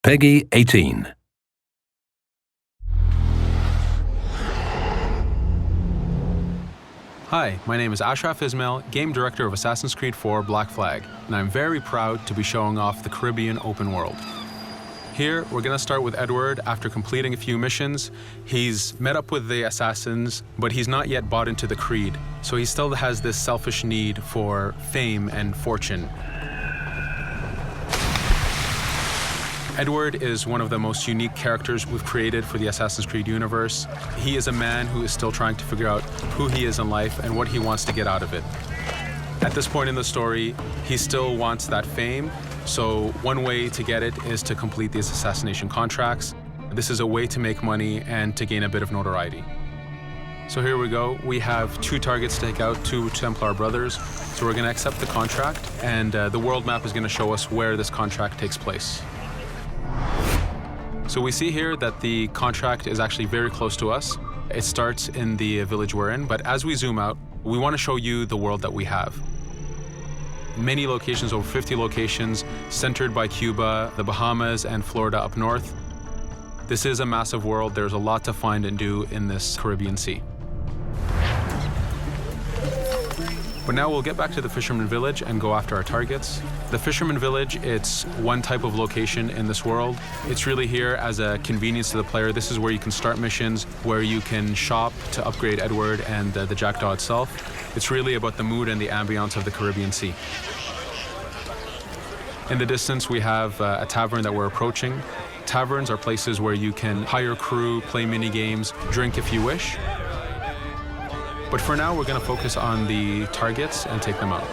Peggy 18. Hi, my name is Ashraf Ismail, Game Director of Assassin's Creed 4 Black Flag, and I'm very proud to be showing off the Caribbean open world. Here, we're going to start with Edward. After completing a few missions, he's met up with the assassins, but he's not yet bought into the creed, so he still has this selfish need for fame and fortune. Edward is one of the most unique characters we've created for the Assassin's Creed universe. He is a man who is still trying to figure out who he is in life and what he wants to get out of it. At this point in the story, he still wants that fame, so one way to get it is to complete these assassination contracts. This is a way to make money and to gain a bit of notoriety. So here we go. We have 2 targets to take out, 2 Templar brothers. So we're going to accept the contract, and the world map is going to show us where this contract takes place. So we see here that the contract is actually very close to us. It starts in the village we're in, but as we zoom out, we want to show you the world that we have. Many locations, over 50 locations, centered by Cuba, the Bahamas, and Florida up north. This is a massive world. There's a lot to find and do in this Caribbean Sea. But now we'll get back to the Fisherman Village and go after our targets. The Fisherman Village, it's one type of location in this world. It's really here as a convenience to the player. This is where you can start missions, where you can shop to upgrade Edward and the Jackdaw itself. It's really about the mood and the ambiance of the Caribbean Sea. In the distance, we have a tavern that we're approaching. Taverns are places where you can hire crew, play mini games, drink if you wish. But for now, we're going to focus on the targets and take them out.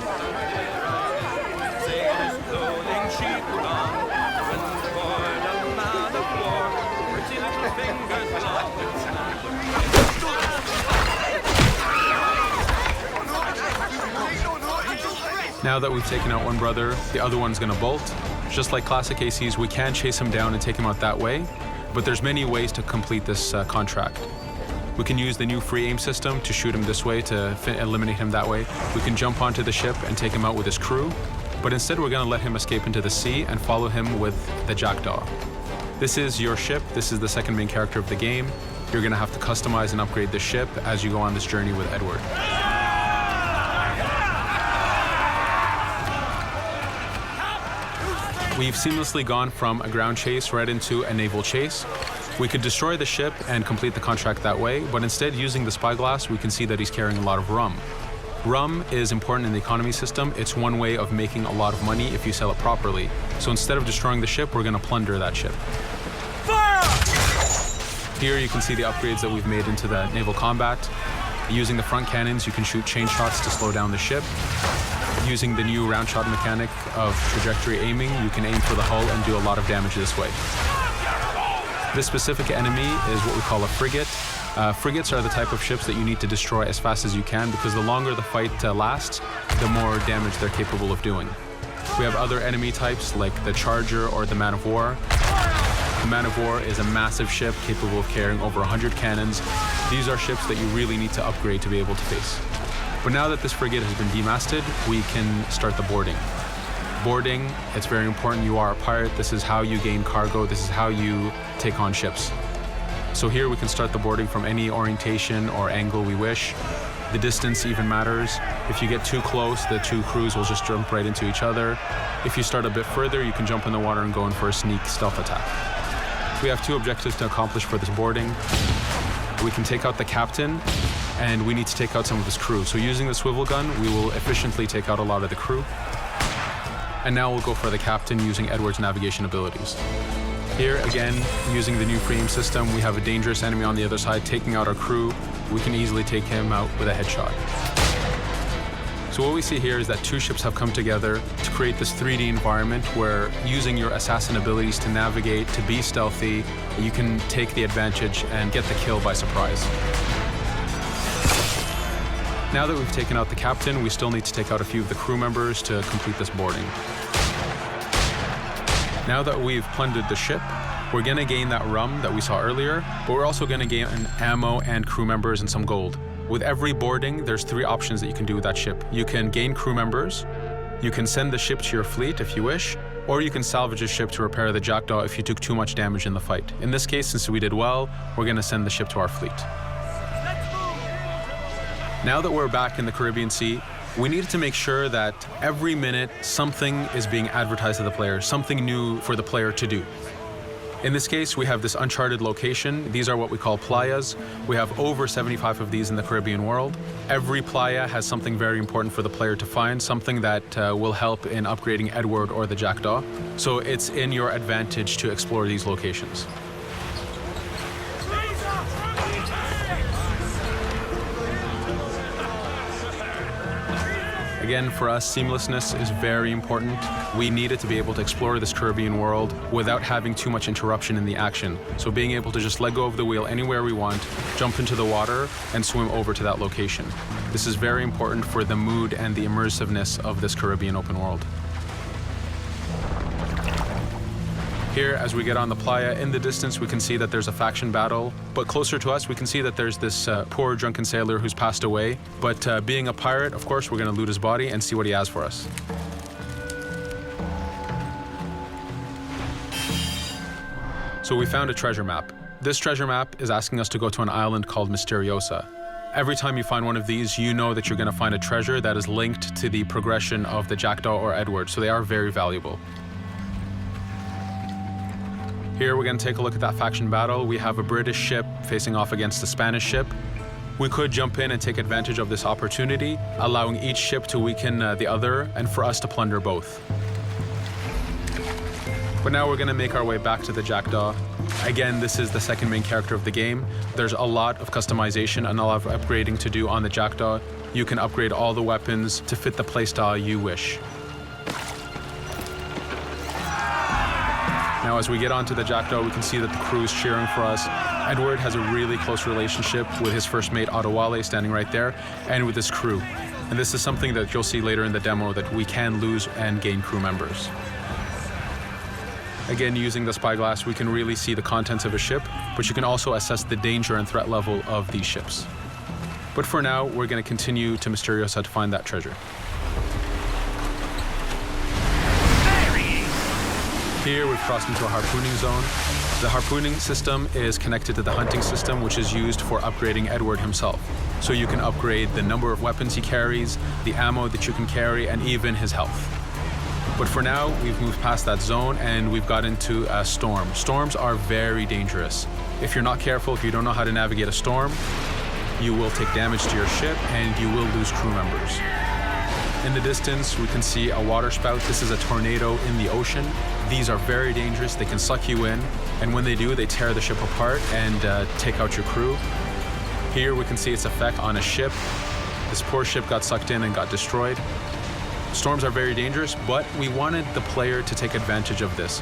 Now that we've taken out one brother, the other one's going to bolt. Just like classic ACs, we can chase him down and take him out that way, but there's many ways to complete this contract. We can use the new free aim system to shoot him this way, to eliminate him that way. We can jump onto the ship and take him out with his crew, but instead we're going to let him escape into the sea and follow him with the Jackdaw. This is your ship. This is the second main character of the game. You're going to have to customize and upgrade the ship as you go on this journey with Edward. We've seamlessly gone from a ground chase right into a naval chase. We could destroy the ship and complete the contract that way, but instead, using the spyglass, we can see that he's carrying a lot of rum. Rum is important in the economy system. It's one way of making a lot of money if you sell it properly. So instead of destroying the ship, we're going to plunder that ship. Fire! Here you can see the upgrades that we've made into the naval combat. Using the front cannons, you can shoot chain shots to slow down the ship. Using the new round shot mechanic of trajectory aiming, you can aim for the hull and do a lot of damage this way. This specific enemy is what we call a frigate. Frigates are the type of ships that you need to destroy as fast as you can, because the longer the fight lasts, the more damage they're capable of doing. We have other enemy types like the Charger or the Man of War. The Man of War is a massive ship capable of carrying over 100 cannons. These are ships that you really need to upgrade to be able to face. But now that this frigate has been demasted, we can start the boarding. Boarding, it's very important. You are a pirate. This is how you gain cargo. This is how you take on ships. So here we can start the boarding from any orientation or angle we wish. The distance even matters. If you get too close, the 2 crews will just jump right into each other. If you start a bit further, you can jump in the water and go in for a sneak stealth attack. We have 2 objectives to accomplish for this boarding. We can take out the captain, and we need to take out some of his crew. So using the swivel gun, we will efficiently take out a lot of the crew. And now we'll go for the captain using Edward's navigation abilities. Here again, using the new free aim system, we have a dangerous enemy on the other side taking out our crew. We can easily take him out with a headshot. So what we see here is that 2 ships have come together to create this 3D environment where, using your assassin abilities to navigate, to be stealthy, you can take the advantage and get the kill by surprise. Now that we've taken out the captain, we still need to take out a few of the crew members to complete this boarding. Now that we've plundered the ship, we're going to gain that rum that we saw earlier, but we're also going to gain ammo and crew members and some gold. With every boarding, there's 3 options that you can do with that ship. You can gain crew members, you can send the ship to your fleet if you wish, or you can salvage a ship to repair the Jackdaw if you took too much damage in the fight. In this case, since we did well, we're going to send the ship to our fleet. Now that we're back in the Caribbean Sea, we needed to make sure that every minute something is being advertised to the player, something new for the player to do. In this case, we have this uncharted location. These are what we call playas. We have over 75 of these in the Caribbean world. Every playa has something very important for the player to find, something that will help in upgrading Edward or the Jackdaw. So it's in your advantage to explore these locations. Again, for us, seamlessness is very important. We needed to be able to explore this Caribbean world without having too much interruption in the action. So being able to just let go of the wheel anywhere we want, jump into the water, and swim over to that location. This is very important for the mood and the immersiveness of this Caribbean open world. Here, as we get on the playa, in the distance we can see that there's a faction battle, but closer to us we can see that there's this poor drunken sailor who's passed away. But being a pirate, of course, we're going to loot his body and see what he has for us. So we found a treasure map. This treasure map is asking us to go to an island called Misteriosa. Every time you find one of these, you know that you're going to find a treasure that is linked to the progression of the Jackdaw or Edward, so they are very valuable. Here we're going to take a look at that faction battle. We have a British ship facing off against a Spanish ship. We could jump in and take advantage of this opportunity, allowing each ship to weaken the other and for us to plunder both. But now we're going to make our way back to the Jackdaw. Again, this is the second main character of the game. There's a lot of customization and a lot of upgrading to do on the Jackdaw. You can upgrade all the weapons to fit the playstyle you wish. Now, as we get onto the Jackdaw, we can see that the crew is cheering for us. Edward has a really close relationship with his first mate, Adewale, standing right there, and with his crew. And this is something that you'll see later in the demo, that we can lose and gain crew members. Again, using the spyglass, we can really see the contents of a ship, but you can also assess the danger and threat level of these ships. But for now, we're going to continue to Misteriosa to find that treasure. Here we've crossed into a harpooning zone. The harpooning system is connected to the hunting system, which is used for upgrading Edward himself. So you can upgrade the number of weapons he carries, the ammo that you can carry, and even his health. But for now, we've moved past that zone and we've got into a storm. Storms are very dangerous. If you're not careful, if you don't know how to navigate a storm, you will take damage to your ship and you will lose crew members. In the distance, we can see a water spout. This is a tornado in the ocean. These are very dangerous. They can suck you in, and when they do, they tear the ship apart and take out your crew. Here we can see its effect on a ship. This poor ship got sucked in and got destroyed. Storms are very dangerous, but we wanted the player to take advantage of this.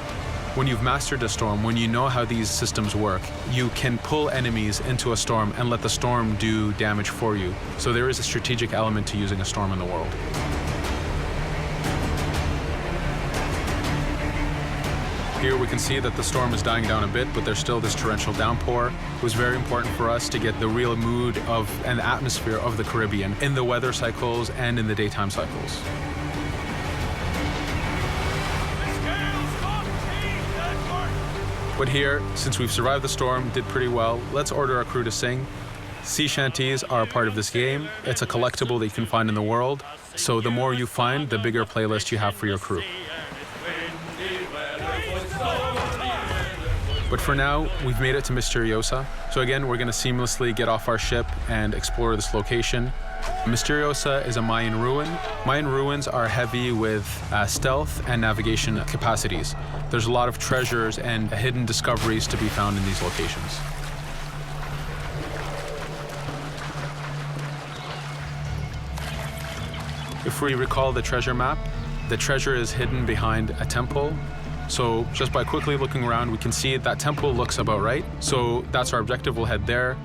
When you've mastered a storm, when you know how these systems work, you can pull enemies into a storm and let the storm do damage for you. So there is a strategic element to using a storm in the world. Here we can see that the storm is dying down a bit, but there's still this torrential downpour. It was very important for us to get the real mood of and the atmosphere of the Caribbean in the weather cycles and in the daytime cycles. But here, since we've survived the storm, did pretty well, let's order our crew to sing. Sea shanties are a part of this game. It's a collectible that you can find in the world. So the more you find, the bigger playlist you have for your crew. But for now, we've made it to Misteriosa. So again, we're going to seamlessly get off our ship and explore this location. Misteriosa is a Mayan ruin. Mayan ruins are heavy with stealth and navigation capacities. There's a lot of treasures and hidden discoveries to be found in these locations. If we recall the treasure map, the treasure is hidden behind a temple. So just by quickly looking around, we can see that temple looks about right. So that's our objective, we'll head there.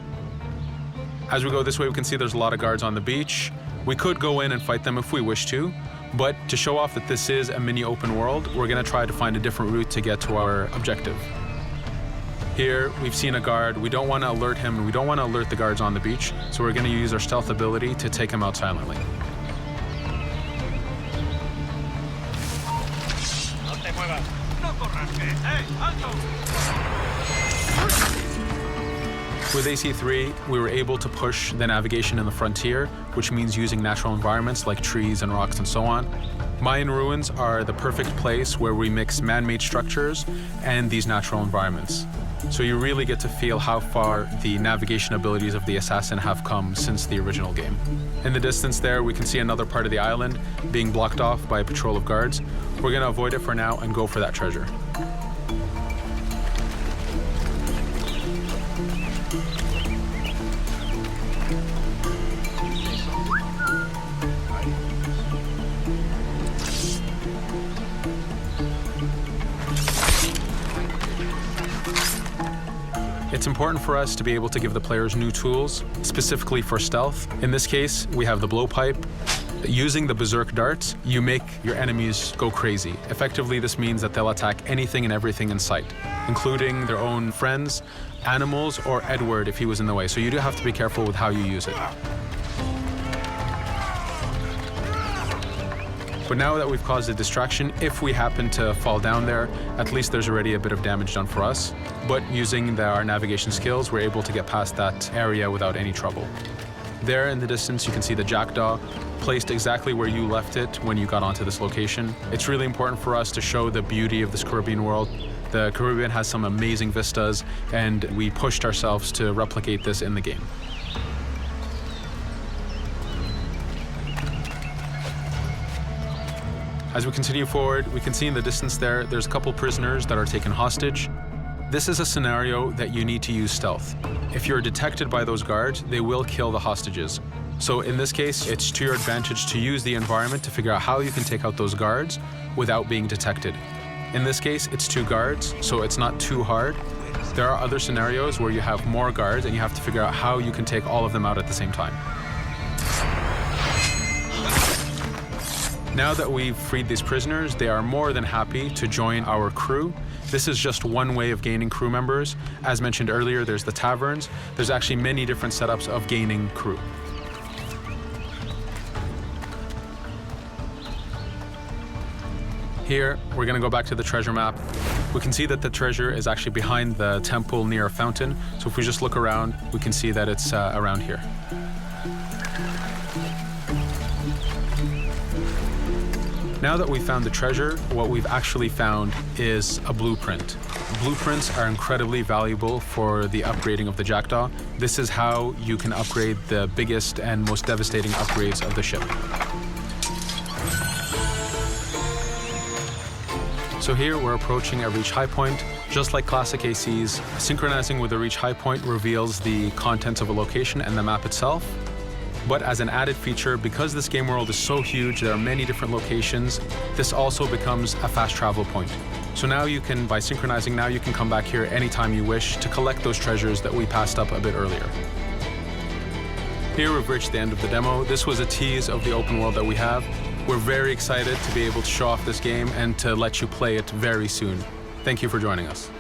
As we go this way, we can see there's a lot of guards on the beach. We could go in and fight them if we wish to, but to show off that this is a mini open world, we're gonna try to find a different route to get to our objective. Here, we've seen a guard. We don't wanna alert him, and we don't wanna alert the guards on the beach, so we're gonna use our stealth ability to take him out silently. With AC3, we were able to push the navigation in the frontier, which means using natural environments like trees and rocks and so on. Mayan ruins are the perfect place where we mix man-made structures and these natural environments. So you really get to feel how far the navigation abilities of the assassin have come since the original game. In the distance there, we can see another part of the island being blocked off by a patrol of guards. We're going to avoid it for now and go for that treasure. It's important for us to be able to give the players new tools, specifically for stealth. In this case, we have the blowpipe. Using the berserk darts, you make your enemies go crazy. Effectively, this means that they'll attack anything and everything in sight, including their own friends, animals, or Edward if he was in the way. So you do have to be careful with how you use it. But now that we've caused a distraction, if we happen to fall down there, at least there's already a bit of damage done for us. But using our navigation skills, we're able to get past that area without any trouble. There in the distance, you can see the jackdaw placed exactly where you left it when you got onto this location. It's really important for us to show the beauty of this Caribbean world. The Caribbean has some amazing vistas, and we pushed ourselves to replicate this in the game. As we continue forward, we can see in the distance there's a couple prisoners that are taken hostage. This is a scenario that you need to use stealth. If you're detected by those guards, they will kill the hostages. So in this case, it's to your advantage to use the environment to figure out how you can take out those guards without being detected. In this case, it's 2 guards, so it's not too hard. There are other scenarios where you have more guards and you have to figure out how you can take all of them out at the same time. Now that we've freed these prisoners, they are more than happy to join our crew. This is just one way of gaining crew members. As mentioned earlier, there's the taverns. There's actually many different setups of gaining crew. Here, we're going to go back to the treasure map. We can see that the treasure is actually behind the temple near a fountain. So if we just look around, we can see that it's around here. Now that we've found the treasure, what we've actually found is a blueprint. Blueprints are incredibly valuable for the upgrading of the jackdaw. This is how you can upgrade the biggest and most devastating upgrades of the ship. So here we're approaching a reach high point. Just like classic ACs, synchronizing with a reach high point reveals the contents of a location and the map itself. But as an added feature, because this game world is so huge, there are many different locations, this also becomes a fast travel point. So now you can, by synchronizing, now you can come back here anytime you wish to collect those treasures that we passed up a bit earlier. Here we've reached the end of the demo. This was a tease of the open world that we have. We're very excited to be able to show off this game and to let you play it very soon. Thank you for joining us.